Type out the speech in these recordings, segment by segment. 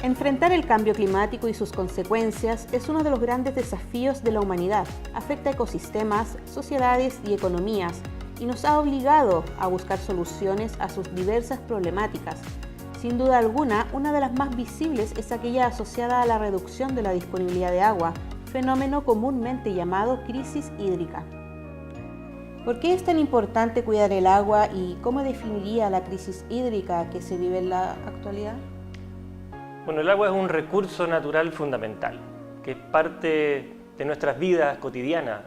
Enfrentar el cambio climático y sus consecuencias es uno de los grandes desafíos de la humanidad. Afecta a ecosistemas, sociedades y economías y nos ha obligado a buscar soluciones a sus diversas problemáticas. Sin duda alguna, una de las más visibles es aquella asociada a la reducción de la disponibilidad de agua, fenómeno comúnmente llamado crisis hídrica. ¿Por qué es tan importante cuidar el agua y cómo definiría la crisis hídrica que se vive en la actualidad? Bueno, el agua es un recurso natural fundamental, que es parte de nuestras vidas cotidianas.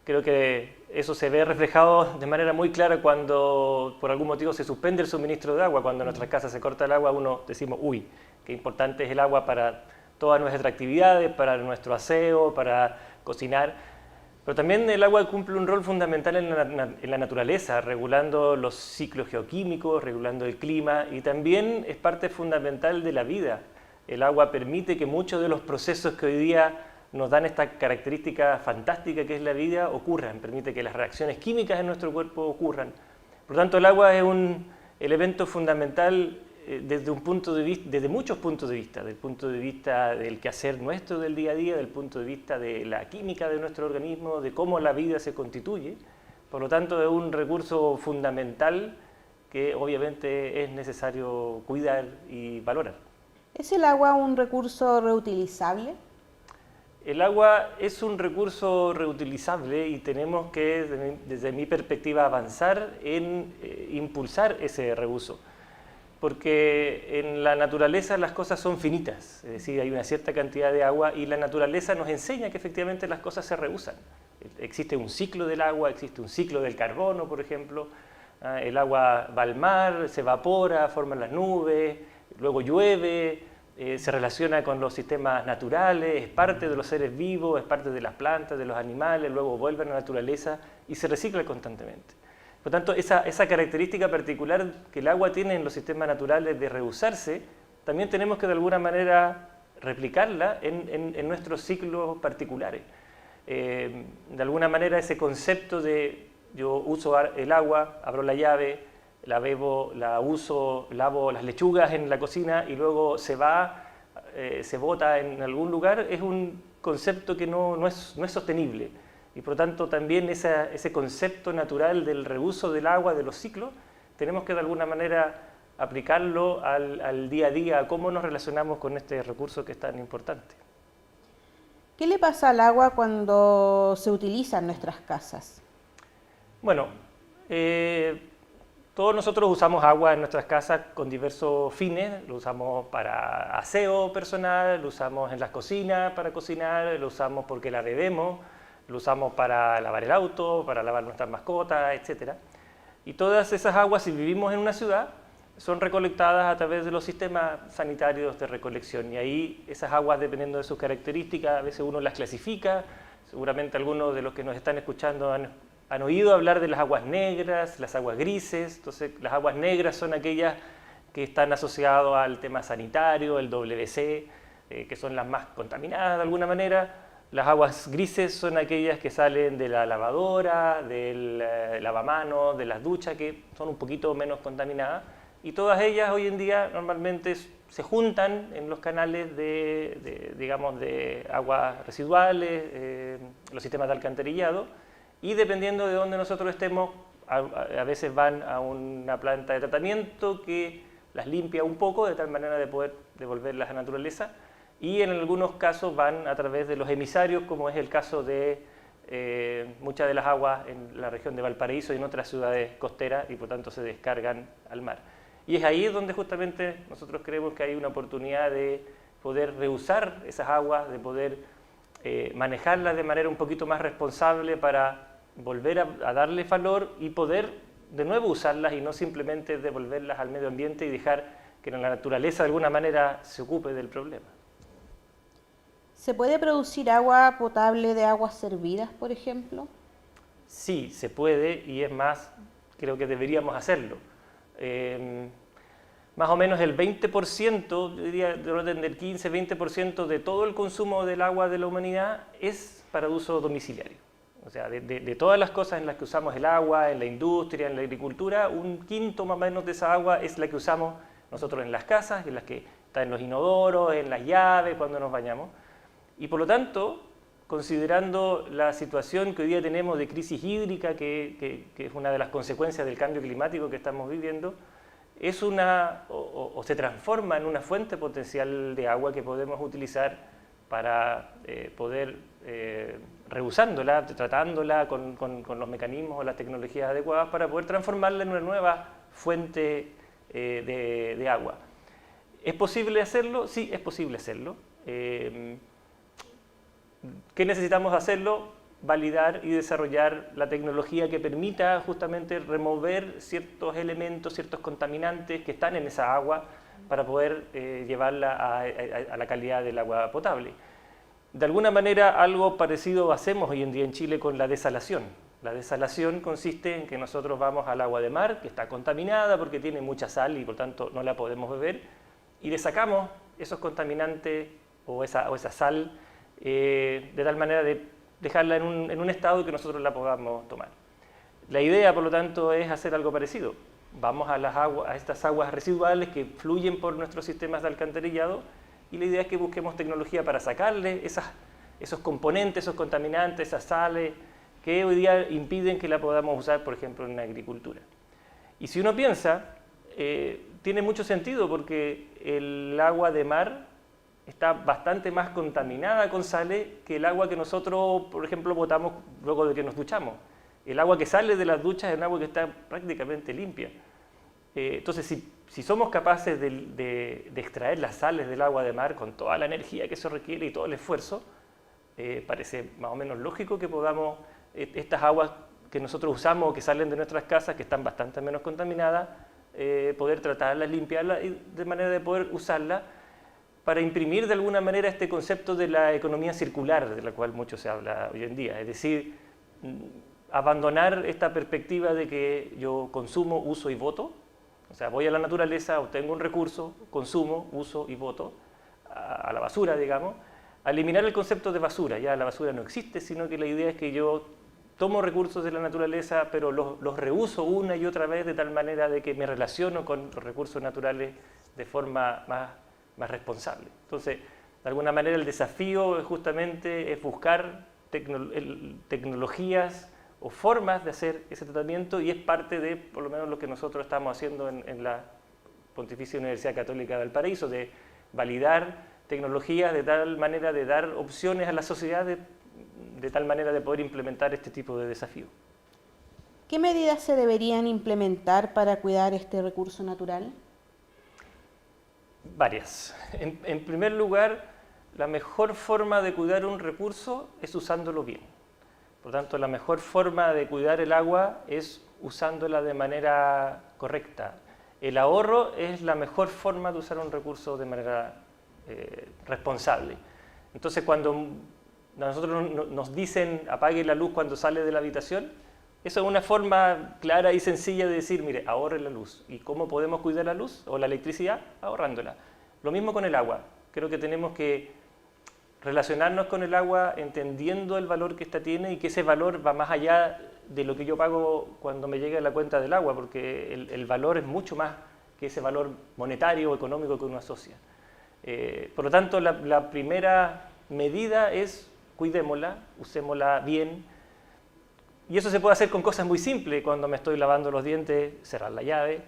Creo que eso se ve reflejado de manera muy clara cuando por algún motivo se suspende el suministro de agua. Cuando en nuestras casas se corta el agua, uno decimos, uy, qué importante es el agua para todas nuestras actividades, para nuestro aseo, para cocinar. Pero también el agua cumple un rol fundamental en la naturaleza, regulando los ciclos geoquímicos, regulando el clima, y también es parte fundamental de la vida. El agua permite que muchos de los procesos que hoy día nos dan esta característica fantástica que es la vida ocurran, permite que las reacciones químicas en nuestro cuerpo ocurran. Por lo tanto, el agua es un elemento fundamental desde muchos puntos de vista, del punto de vista del quehacer nuestro del día a día, del punto de vista de la química de nuestro organismo, de cómo la vida se constituye. Por lo tanto, es un recurso fundamental que obviamente es necesario cuidar y valorar. ¿Es el agua un recurso reutilizable? El agua es un recurso reutilizable y tenemos que, desde mi perspectiva, avanzar en impulsar ese reuso. Porque en la naturaleza las cosas son finitas, es decir, hay una cierta cantidad de agua y la naturaleza nos enseña que efectivamente las cosas se reusan. Existe un ciclo del agua, existe un ciclo del carbono, por ejemplo. El agua va al mar, se evapora, forman las nubes, luego llueve, se relaciona con los sistemas naturales, es parte de los seres vivos, es parte de las plantas, de los animales, luego vuelve a la naturaleza y se recicla constantemente. Por lo tanto, esa característica particular que el agua tiene en los sistemas naturales de reusarse, también tenemos que de alguna manera replicarla en nuestros ciclos particulares. De alguna manera ese concepto de yo uso el agua, abro la llave, la bebo, la uso, lavo las lechugas en la cocina y luego se bota en algún lugar, es un concepto que no es sostenible. Y por lo tanto también ese concepto natural del reuso del agua, de los ciclos, tenemos que de alguna manera aplicarlo al día a día, a cómo nos relacionamos con este recurso que es tan importante. ¿Qué le pasa al agua cuando se utiliza en nuestras casas? Bueno, todos nosotros usamos agua en nuestras casas con diversos fines. Lo usamos para aseo personal, lo usamos en las cocinas para cocinar, lo usamos porque la bebemos, lo usamos para lavar el auto, para lavar nuestras mascotas, etc. Y todas esas aguas, si vivimos en una ciudad, son recolectadas a través de los sistemas sanitarios de recolección. Y ahí esas aguas, dependiendo de sus características, a veces uno las clasifica. Seguramente algunos de los que nos están escuchando han oído hablar de las aguas negras, las aguas grises. Entonces, las aguas negras son aquellas que están asociadas al tema sanitario, el WC, que son las más contaminadas de alguna manera. Las aguas grises son aquellas que salen de la lavadora, del lavamanos, de las duchas, que son un poquito menos contaminadas. Y todas ellas hoy en día normalmente se juntan en los canales de aguas residuales, los sistemas de alcantarillado, y dependiendo de dónde nosotros estemos, a veces van a una planta de tratamiento que las limpia un poco de tal manera de poder devolverlas a la naturaleza, y en algunos casos van a través de los emisarios, como es el caso de muchas de las aguas en la región de Valparaíso y en otras ciudades costeras, y por tanto se descargan al mar. Y es ahí donde justamente nosotros creemos que hay una oportunidad de poder reusar esas aguas, de poder manejarlas de manera un poquito más responsable para volver a darles valor y poder de nuevo usarlas y no simplemente devolverlas al medio ambiente y dejar que la naturaleza de alguna manera se ocupe del problema. ¿Se puede producir agua potable de aguas servidas, por ejemplo? Sí, se puede, y es más, creo que deberíamos hacerlo. Más o menos el 20%, yo diría del orden del 15-20% de todo el consumo del agua de la humanidad es para uso domiciliario. O sea, de todas las cosas en las que usamos el agua, en la industria, en la agricultura, un quinto más o menos de esa agua es la que usamos nosotros en las casas, en las que está en los inodoros, en las llaves, cuando nos bañamos. Y por lo tanto, considerando la situación que hoy día tenemos de crisis hídrica, que es una de las consecuencias del cambio climático que estamos viviendo, es o se transforma en una fuente potencial de agua que podemos utilizar para poder, reusándola, tratándola con los mecanismos o las tecnologías adecuadas para poder transformarla en una nueva fuente de agua. ¿Es posible hacerlo? Sí, es posible hacerlo. ¿Qué necesitamos hacerlo? Validar y desarrollar la tecnología que permita justamente remover ciertos elementos, ciertos contaminantes que están en esa agua para poder llevarla a la calidad del agua potable. De alguna manera algo parecido hacemos hoy en día en Chile con la desalación. La desalación consiste en que nosotros vamos al agua de mar, que está contaminada porque tiene mucha sal y por tanto no la podemos beber, y le sacamos esos contaminantes o esa sal de tal manera de dejarla en un estado que nosotros la podamos tomar. La idea, por lo tanto, es hacer algo parecido. Vamos a estas aguas residuales que fluyen por nuestros sistemas de alcantarillado y la idea es que busquemos tecnología para sacarle esos componentes, esos contaminantes, esas sales que hoy día impiden que la podamos usar, por ejemplo, en la agricultura. Y si uno piensa, tiene mucho sentido porque el agua de mar está bastante más contaminada con sales que el agua que nosotros, por ejemplo, botamos luego de que nos duchamos. El agua que sale de las duchas es un agua que está prácticamente limpia. Entonces, si somos capaces de extraer las sales del agua de mar con toda la energía que eso requiere y todo el esfuerzo, parece más o menos lógico que podamos, estas aguas que nosotros usamos o que salen de nuestras casas, que están bastante menos contaminadas, poder tratarlas, limpiarlas y de manera de poder usarlas para imprimir de alguna manera este concepto de la economía circular, de la cual mucho se habla hoy en día. Es decir, abandonar esta perspectiva de que yo consumo, uso y voto. O sea, voy a la naturaleza, obtengo un recurso, consumo, uso y voto, a la basura, digamos. A eliminar el concepto de basura, ya la basura no existe, sino que la idea es que yo tomo recursos de la naturaleza, pero los reuso una y otra vez de tal manera de que me relaciono con los recursos naturales de forma más responsable. Entonces, de alguna manera el desafío justamente es buscar tecnologías o formas de hacer ese tratamiento y es parte de, por lo menos, lo que nosotros estamos haciendo en la Pontificia Universidad Católica de Valparaíso, de validar tecnologías de tal manera de dar opciones a la sociedad de tal manera de poder implementar este tipo de desafío. ¿Qué medidas se deberían implementar para cuidar este recurso natural? Varias. En primer lugar, la mejor forma de cuidar un recurso es usándolo bien. Por lo tanto, la mejor forma de cuidar el agua es usándola de manera correcta. El ahorro es la mejor forma de usar un recurso de manera responsable. Entonces, cuando a nosotros nos dicen apague la luz cuando sale de la habitación, eso es una forma clara y sencilla de decir, mire, ahorre la luz. ¿Y cómo podemos cuidar la luz o la electricidad? Ahorrándola. Lo mismo con el agua. Creo que tenemos que relacionarnos con el agua entendiendo el valor que ésta tiene y que ese valor va más allá de lo que yo pago cuando me llegue la cuenta del agua, porque el valor es mucho más que ese valor monetario o económico que uno asocia. Por lo tanto, la primera medida es cuidémosla, usémosla bien. Y eso se puede hacer con cosas muy simples. Cuando me estoy lavando los dientes, cerrar la llave.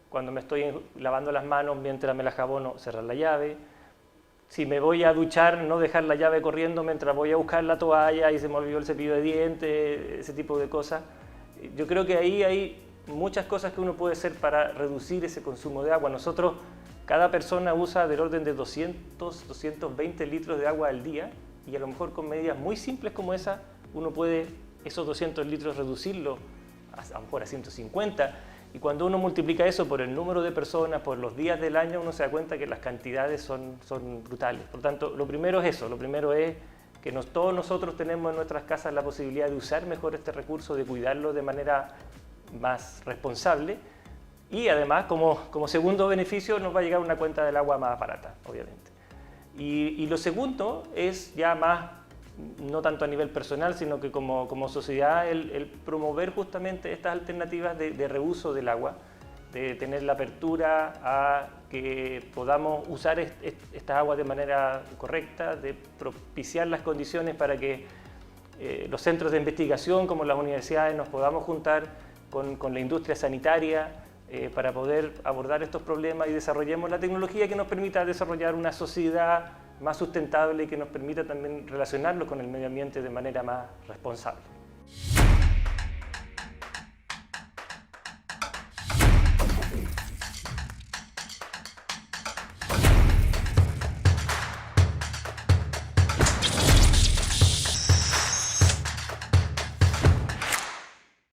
Cuando me estoy lavando las manos mientras me las jabono, cerrar la llave. Si me voy a duchar, no dejar la llave corriendo mientras voy a buscar la toalla y se me olvidó el cepillo de dientes, ese tipo de cosas. Yo creo que ahí hay muchas cosas que uno puede hacer para reducir ese consumo de agua. Nosotros, cada persona usa del orden de 200, 220 litros de agua al día y a lo mejor con medidas muy simples como esa, uno puede esos 200 litros reducirlo a lo mejor a 150. Y cuando uno multiplica eso por el número de personas, por los días del año, uno se da cuenta que las cantidades son brutales. Por lo tanto, lo primero es eso, lo primero es que todos nosotros tenemos en nuestras casas la posibilidad de usar mejor este recurso, de cuidarlo de manera más responsable y además, como segundo beneficio, nos va a llegar una cuenta del agua más barata, obviamente. Y lo segundo es ya más, no tanto a nivel personal, sino que como sociedad, el promover justamente estas alternativas de reuso del agua, de tener la apertura a que podamos usar estas aguas de manera correcta, de propiciar las condiciones para que los centros de investigación como las universidades nos podamos juntar con la industria sanitaria para poder abordar estos problemas y desarrollemos la tecnología que nos permita desarrollar una sociedad más sustentable y que nos permita también relacionarnos con el medio ambiente de manera más responsable.